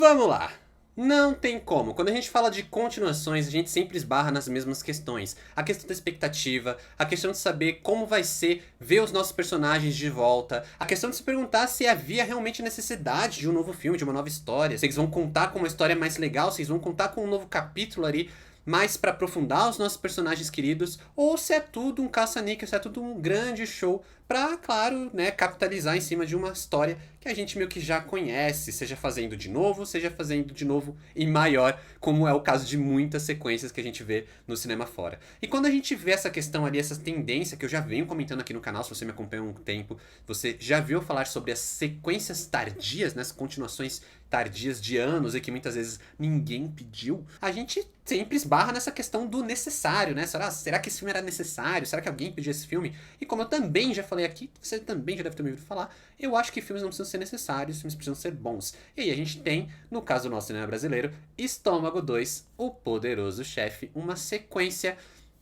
Vamos lá! Não tem como. Quando a gente fala de continuações, a gente sempre esbarra nas mesmas questões. A questão da expectativa, a questão de saber como vai ser ver os nossos personagens de volta, a questão de se perguntar se havia realmente necessidade de um novo filme, de uma nova história, se eles vão contar com uma história mais legal, se eles vão contar com um novo capítulo ali, mais pra aprofundar os nossos personagens queridos, ou se é tudo um caça-níquel, se é tudo um grande show pra, claro, né, capitalizar em cima de uma história que a gente meio que já conhece, seja fazendo de novo, seja fazendo de novo e maior, como é o caso de muitas sequências que a gente vê no cinema fora. E quando a gente vê essa questão ali, essa tendência que eu já venho comentando aqui no canal, se você me acompanha há um tempo, você já viu falar sobre as sequências tardias, né, as continuações tardias de anos e que muitas vezes ninguém pediu, a gente sempre esbarra nessa questão do necessário, né? Será que esse filme era necessário? Será que alguém pediu esse filme? E como eu também já falei aqui, você também já deve ter me ouvido falar, eu acho que filmes não precisam ser necessários, filmes precisam ser bons. E aí a gente tem, no caso do nosso cinema brasileiro, Estômago 2, O Poderoso Chefe, uma sequência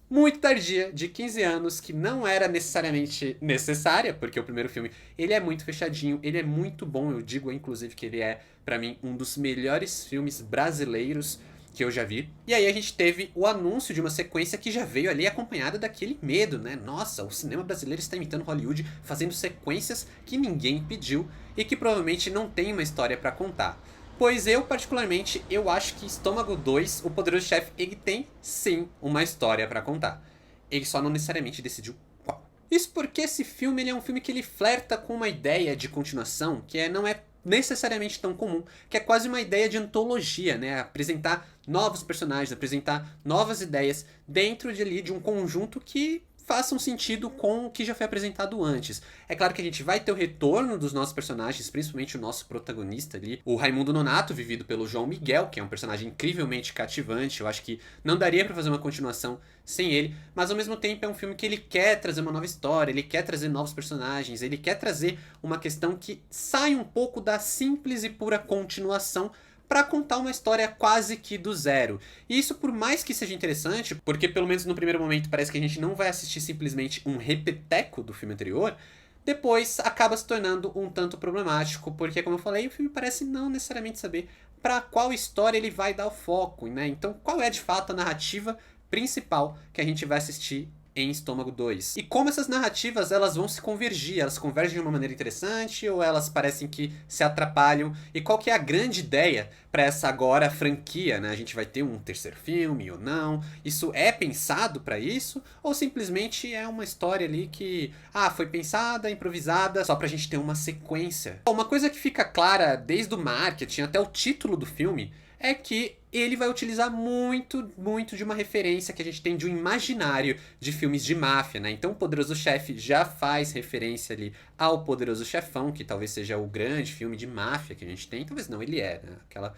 muito tardia, de 15 anos, que não era necessariamente necessária, porque o primeiro filme, ele é muito fechadinho, ele é muito bom, eu digo inclusive que ele é, pra mim, um dos melhores filmes brasileiros que eu já vi. E aí a gente teve o anúncio de uma sequência que já veio ali acompanhada daquele medo, né? Nossa, o cinema brasileiro está imitando Hollywood, fazendo sequências que ninguém pediu e que provavelmente não tem uma história pra contar. Pois eu, particularmente, eu acho que Estômago 2, O Poderoso Chefe, ele tem, sim, uma história pra contar. Ele só não necessariamente decidiu qual. Isso porque esse filme ele é um filme que ele flerta com uma ideia de continuação que não é necessariamente tão comum, que é quase uma ideia de antologia, né? Apresentar novos personagens, apresentar novas ideias dentro de um conjunto que façam sentido com o que já foi apresentado antes. É claro que a gente vai ter o retorno dos nossos personagens, principalmente o nosso protagonista ali, o Raimundo Nonato, vivido pelo João Miguel, que é um personagem incrivelmente cativante. Eu acho que não daria pra fazer uma continuação sem ele, mas ao mesmo tempo é um filme que ele quer trazer uma nova história, ele quer trazer novos personagens, ele quer trazer uma questão que sai um pouco da simples e pura continuação para contar uma história quase que do zero. E isso, por mais que seja interessante, porque pelo menos no primeiro momento parece que a gente não vai assistir simplesmente um repeteco do filme anterior, depois acaba se tornando um tanto problemático, porque como eu falei, o filme parece não necessariamente saber para qual história ele vai dar o foco, né? Então, qual é de fato a narrativa principal que a gente vai assistir em Estômago 2. E como essas narrativas elas vão se convergir, elas convergem de uma maneira interessante ou elas parecem que se atrapalham? E qual que é a grande ideia para essa agora franquia, né? A gente vai ter um terceiro filme ou não? Isso é pensado para isso? Ou simplesmente é uma história ali que, foi pensada, improvisada, só pra gente ter uma sequência? Uma coisa que fica clara desde o marketing até o título do filme é que ele vai utilizar muito, muito de uma referência que a gente tem de um imaginário de filmes de máfia, né? Então o Poderoso Chefe já faz referência ali ao Poderoso Chefão, que talvez seja o grande filme de máfia que a gente tem. Talvez não, ele é, né?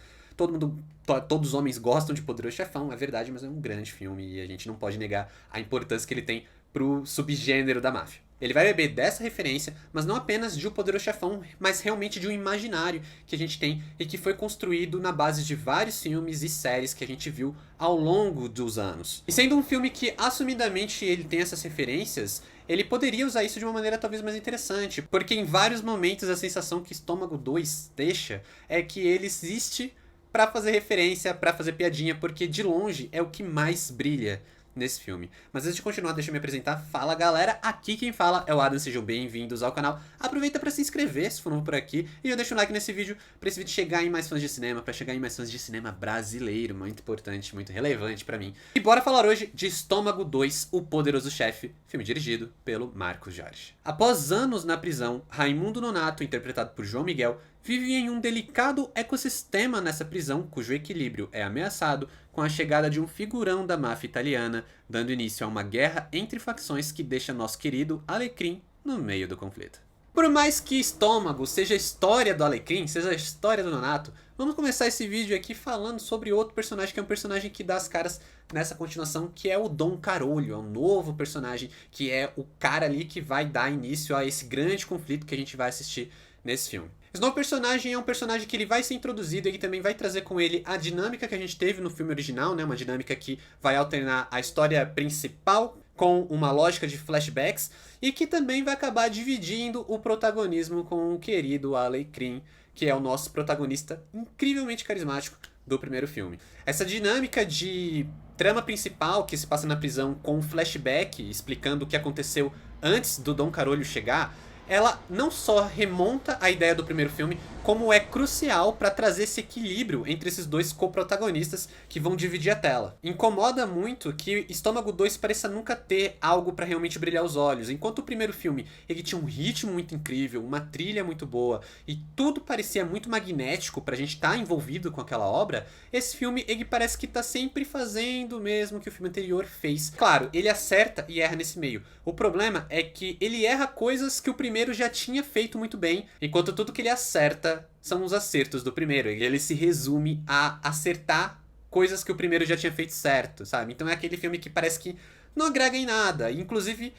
Todos os homens gostam de Poderoso Chefão, é verdade, mas é um grande filme e a gente não pode negar a importância que ele tem pro subgênero da máfia. Ele vai beber dessa referência, mas não apenas de O Poderoso Chefão, mas realmente de um imaginário que a gente tem e que foi construído na base de vários filmes e séries que a gente viu ao longo dos anos. E sendo um filme que assumidamente ele tem essas referências, ele poderia usar isso de uma maneira talvez mais interessante, porque em vários momentos a sensação que Estômago 2 deixa é que ele existe pra fazer referência, pra fazer piadinha, porque de longe é o que mais brilha nesse filme. Mas antes de continuar, deixa eu me apresentar. Fala galera, aqui quem fala é o Adam, sejam bem-vindos ao canal. Aproveita pra se inscrever se for novo por aqui e já deixa um like nesse vídeo pra esse vídeo chegar em mais fãs de cinema, pra chegar em mais fãs de cinema brasileiro, muito importante, muito relevante pra mim. E bora falar hoje de Estômago 2, O Poderoso Chefe, filme dirigido pelo Marcos Jorge. Após anos na prisão, Raimundo Nonato, interpretado por João Miguel, vive em um delicado ecossistema nessa prisão, cujo equilíbrio é ameaçado com a chegada de um figurão da máfia italiana, dando início a uma guerra entre facções que deixa nosso querido Alecrim no meio do conflito. Por mais que Estômago seja a história do Alecrim, seja a história do Nonato, vamos começar esse vídeo aqui falando sobre outro personagem que é um personagem que dá as caras nessa continuação, que é o Dom Carolho, é um novo personagem que é o cara ali que vai dar início a esse grande conflito que a gente vai assistir nesse filme. Esse novo personagem é um personagem que ele vai ser introduzido e ele também vai trazer com ele a dinâmica que a gente teve no filme original, né? Uma dinâmica que vai alternar a história principal com uma lógica de flashbacks e que também vai acabar dividindo o protagonismo com o querido Alecrim, que é o nosso protagonista incrivelmente carismático do primeiro filme. Essa dinâmica de trama principal que se passa na prisão com um flashback explicando o que aconteceu antes do Dom Carolho chegar, ela não só remonta a ideia do primeiro filme, como é crucial para trazer esse equilíbrio entre esses dois co-protagonistas que vão dividir a tela. Incomoda muito que Estômago 2 pareça nunca ter algo para realmente brilhar os olhos. Enquanto o primeiro filme ele tinha um ritmo muito incrível, uma trilha muito boa e tudo parecia muito magnético pra gente estar envolvido com aquela obra, esse filme ele parece que tá sempre fazendo o mesmo que o filme anterior fez. Claro, ele acerta e erra nesse meio. O problema é que ele erra coisas que o primeiro já tinha feito muito bem, enquanto tudo que ele acerta são os acertos do primeiro. Ele se resume a acertar coisas que o primeiro já tinha feito certo, sabe? Então é aquele filme que parece que não agrega em nada. Inclusive,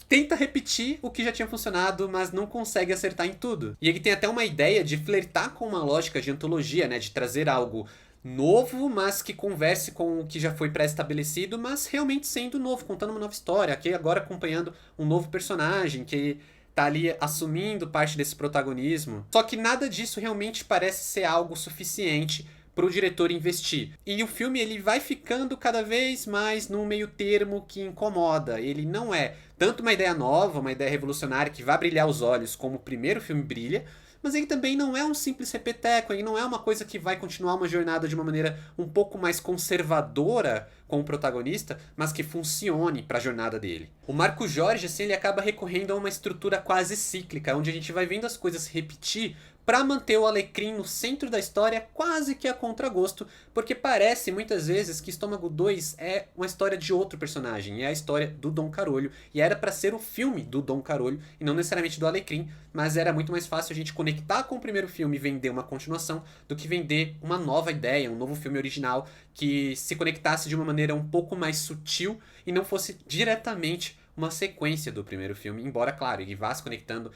tenta repetir o que já tinha funcionado, mas não consegue acertar em tudo. E ele tem até uma ideia de flertar com uma lógica de antologia, né? De trazer algo novo, mas que converse com o que já foi pré-estabelecido, mas realmente sendo novo, contando uma nova história. Aqui agora acompanhando um novo personagem que tá ali assumindo parte desse protagonismo. Só que nada disso realmente parece ser algo suficiente pro diretor investir. E o filme ele vai ficando cada vez mais num meio termo que incomoda. Ele não é tanto uma ideia nova, uma ideia revolucionária que vai brilhar os olhos como o primeiro filme brilha, mas ele também não é um simples repeteco, ele não é uma coisa que vai continuar uma jornada de uma maneira um pouco mais conservadora com o protagonista, mas que funcione para a jornada dele. O Marco Jorge, assim, ele acaba recorrendo a uma estrutura quase cíclica, onde a gente vai vendo as coisas se repetir para manter o Alecrim no centro da história quase que a contragosto, porque parece muitas vezes que Estômago 2 é uma história de outro personagem, é a história do Dom Carolho, e era para ser o filme do Dom Carolho, e não necessariamente do Alecrim, mas era muito mais fácil a gente conectar com o primeiro filme e vender uma continuação do que vender uma nova ideia, um novo filme original que se conectasse de uma maneira um pouco mais sutil e não fosse diretamente uma sequência do primeiro filme, embora, claro, ele vá se conectando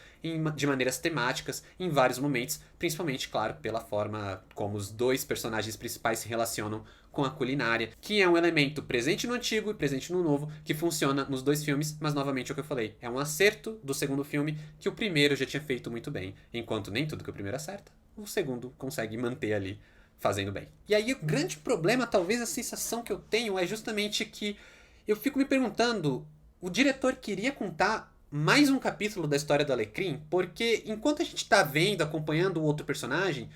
de maneiras temáticas em vários momentos, principalmente, claro, pela forma como os dois personagens principais se relacionam com a culinária, que é um elemento presente no antigo e presente no novo, que funciona nos dois filmes, mas novamente é o que eu falei, é um acerto do segundo filme que o primeiro já tinha feito muito bem, enquanto nem tudo que o primeiro acerta, o segundo consegue manter ali fazendo bem. E aí o grande problema, talvez a sensação que eu tenho é justamente que eu fico me perguntando, o diretor queria contar mais um capítulo da história do Alecrim? Porque enquanto a gente tá vendo, acompanhando o outro personagem,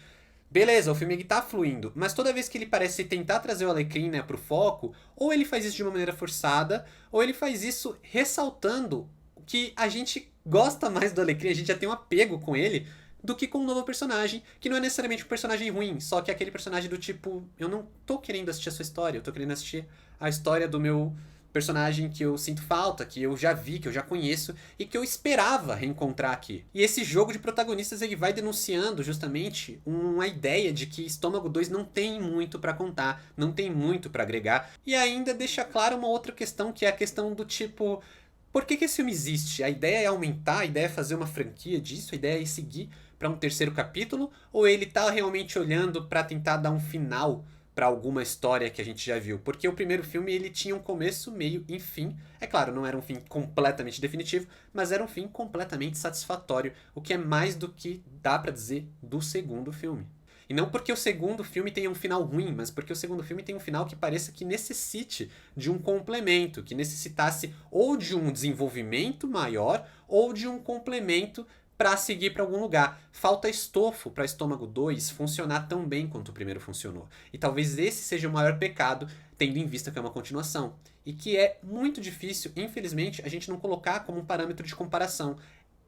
beleza, o filme ele tá fluindo, mas toda vez que ele parece tentar trazer o Alecrim, né, pro foco, ou ele faz isso de uma maneira forçada, ou ele faz isso ressaltando que a gente gosta mais do Alecrim, a gente já tem um apego com ele, do que com um novo personagem, que não é necessariamente um personagem ruim, só que é aquele personagem do tipo, eu não tô querendo assistir a sua história, eu tô querendo assistir a história do meu personagem que eu sinto falta, que eu já vi, que eu já conheço e que eu esperava reencontrar aqui. E esse jogo de protagonistas ele vai denunciando justamente uma ideia de que Estômago 2 não tem muito pra contar, não tem muito pra agregar, e ainda deixa claro uma outra questão, que é a questão do tipo, por que esse filme existe? A ideia é aumentar, a ideia é fazer uma franquia disso, a ideia é seguir pra um terceiro capítulo, ou ele tá realmente olhando pra tentar dar um final para alguma história que a gente já viu, porque o primeiro filme ele tinha um começo, meio e fim. É claro, não era um fim completamente definitivo, mas era um fim completamente satisfatório, o que é mais do que dá para dizer do segundo filme. E não porque o segundo filme tenha um final ruim, mas porque o segundo filme tem um final que pareça que necessite de um complemento, que necessitasse ou de um desenvolvimento maior ou de um complemento para seguir para algum lugar. Falta estofo para Estômago 2 funcionar tão bem quanto o primeiro funcionou. E talvez esse seja o maior pecado, tendo em vista que é uma continuação. E que é muito difícil, infelizmente, a gente não colocar como um parâmetro de comparação.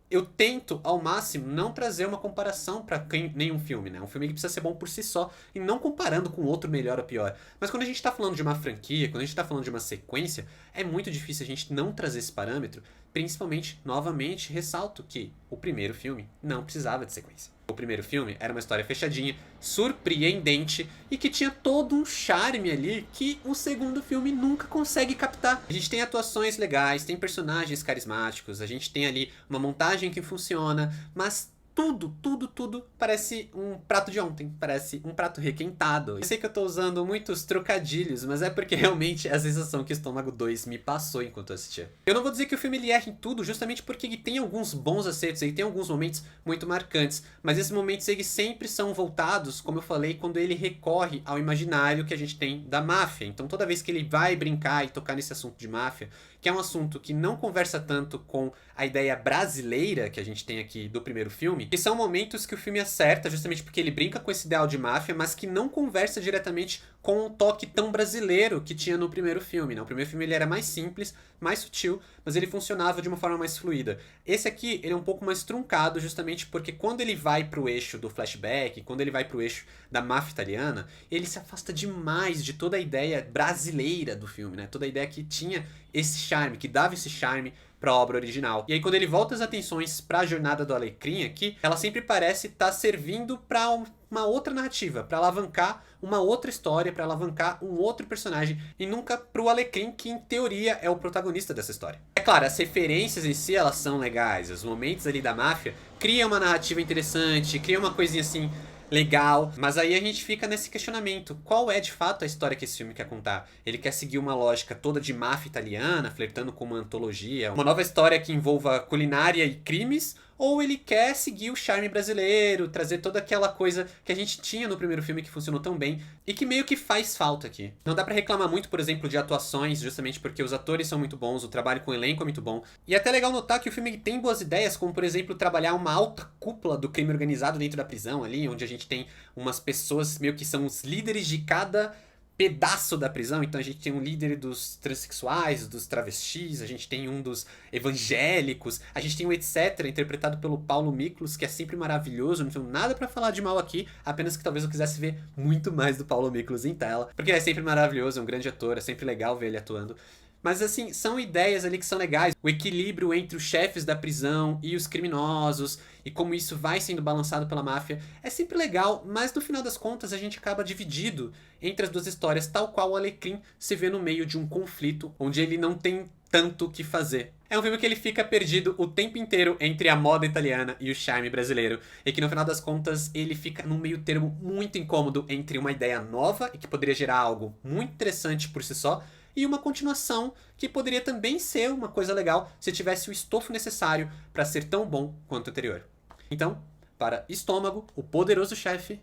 Eu tento, ao máximo, não trazer uma comparação para nenhum filme, né? Um filme que precisa ser bom por si só, e não comparando com outro melhor ou pior. Mas quando a gente tá falando de uma franquia, quando a gente tá falando de uma sequência, é muito difícil a gente não trazer esse parâmetro, principalmente, novamente, ressalto que o primeiro filme não precisava de sequência. O primeiro filme era uma história fechadinha, surpreendente e que tinha todo um charme ali que o segundo filme nunca consegue captar. A gente tem atuações legais, tem personagens carismáticos, a gente tem ali uma montagem que funciona, mas tudo parece um prato de ontem, parece um prato requentado. Eu sei que eu tô usando muitos trocadilhos, mas é porque realmente é a sensação que Estômago 2 me passou enquanto eu assistia. Eu não vou dizer que o filme ele erra em tudo, justamente porque ele tem alguns bons acertos, ele tem alguns momentos muito marcantes, mas esses momentos eles sempre são voltados, como eu falei, quando ele recorre ao imaginário que a gente tem da máfia. Então toda vez que ele vai brincar e tocar nesse assunto de máfia, que é um assunto que não conversa tanto com a ideia brasileira que a gente tem aqui do primeiro filme, que são momentos que o filme acerta justamente porque ele brinca com esse ideal de máfia, mas que não conversa diretamente com o toque tão brasileiro que tinha no primeiro filme. Né? O primeiro filme ele era mais simples, mais sutil, mas ele funcionava de uma forma mais fluida. Esse aqui ele é um pouco mais truncado justamente porque quando ele vai pro eixo do flashback, quando ele vai pro eixo da máfia italiana, ele se afasta demais de toda a ideia brasileira do filme, né? Toda a ideia que tinha esse charme, que dava esse charme pra obra original. E aí quando ele volta as atenções pra jornada do Alecrim aqui, ela sempre parece estar servindo pra uma outra narrativa, pra alavancar uma outra história, pra alavancar um outro personagem, e nunca pro Alecrim, que em teoria é o protagonista dessa história. É claro, as referências em si, elas são legais, os momentos ali da máfia criam uma narrativa interessante, criam uma coisinha assim legal, mas aí a gente fica nesse questionamento, qual é de fato a história que esse filme quer contar? Ele quer seguir uma lógica toda de máfia italiana, flertando com uma antologia, uma nova história que envolva culinária e crimes, ou ele quer seguir o charme brasileiro, trazer toda aquela coisa que a gente tinha no primeiro filme que funcionou tão bem e que meio que faz falta aqui. Não dá pra reclamar muito, por exemplo, de atuações, justamente porque os atores são muito bons, o trabalho com o elenco é muito bom. E é até legal notar que o filme tem boas ideias, como por exemplo, trabalhar uma alta cúpula do crime organizado dentro da prisão ali, onde a gente tem umas pessoas meio que são os líderes de cada pedaço da prisão. Então a gente tem um líder dos transexuais, dos travestis, a gente tem um dos evangélicos, a gente tem um etc, interpretado pelo Paulo Miklos, que é sempre maravilhoso. Não tenho nada pra falar de mal aqui, apenas que talvez eu quisesse ver muito mais do Paulo Miklos em tela, porque ele é sempre maravilhoso, é um grande ator, é sempre legal ver ele atuando. Mas assim, são ideias ali que são legais. O equilíbrio entre os chefes da prisão e os criminosos, e como isso vai sendo balançado pela máfia, é sempre legal, mas no final das contas a gente acaba dividido entre as duas histórias, tal qual o Alecrim se vê no meio de um conflito onde ele não tem tanto o que fazer. É um filme que ele fica perdido o tempo inteiro entre a moda italiana e o charme brasileiro, e que no final das contas ele fica num meio termo muito incômodo entre uma ideia nova e que poderia gerar algo muito interessante por si só, e uma continuação que poderia também ser uma coisa legal se tivesse o estofo necessário para ser tão bom quanto o anterior. Então, para Estômago, o Poderoso Chefe,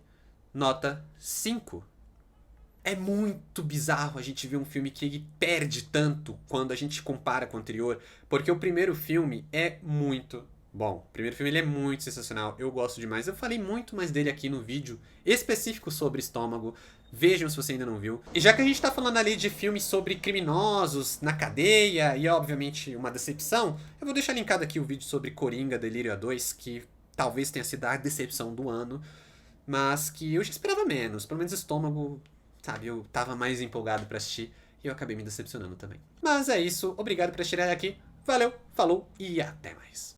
nota 5. É muito bizarro a gente ver um filme que ele perde tanto quando a gente compara com o anterior, porque o primeiro filme é muito bom. O primeiro filme ele é muito sensacional, eu gosto demais. Eu falei muito mais dele aqui no vídeo específico sobre Estômago. Vejam se você ainda não viu. E já que a gente tá falando ali de filmes sobre criminosos na cadeia e obviamente uma decepção, eu vou deixar linkado aqui o vídeo sobre Coringa Delírio A2, que talvez tenha sido a decepção do ano, mas que eu já esperava menos. Pelo menos Estômago, sabe, eu tava mais empolgado pra assistir e eu acabei me decepcionando também. Mas é isso, obrigado por assistir aqui, valeu, falou e até mais.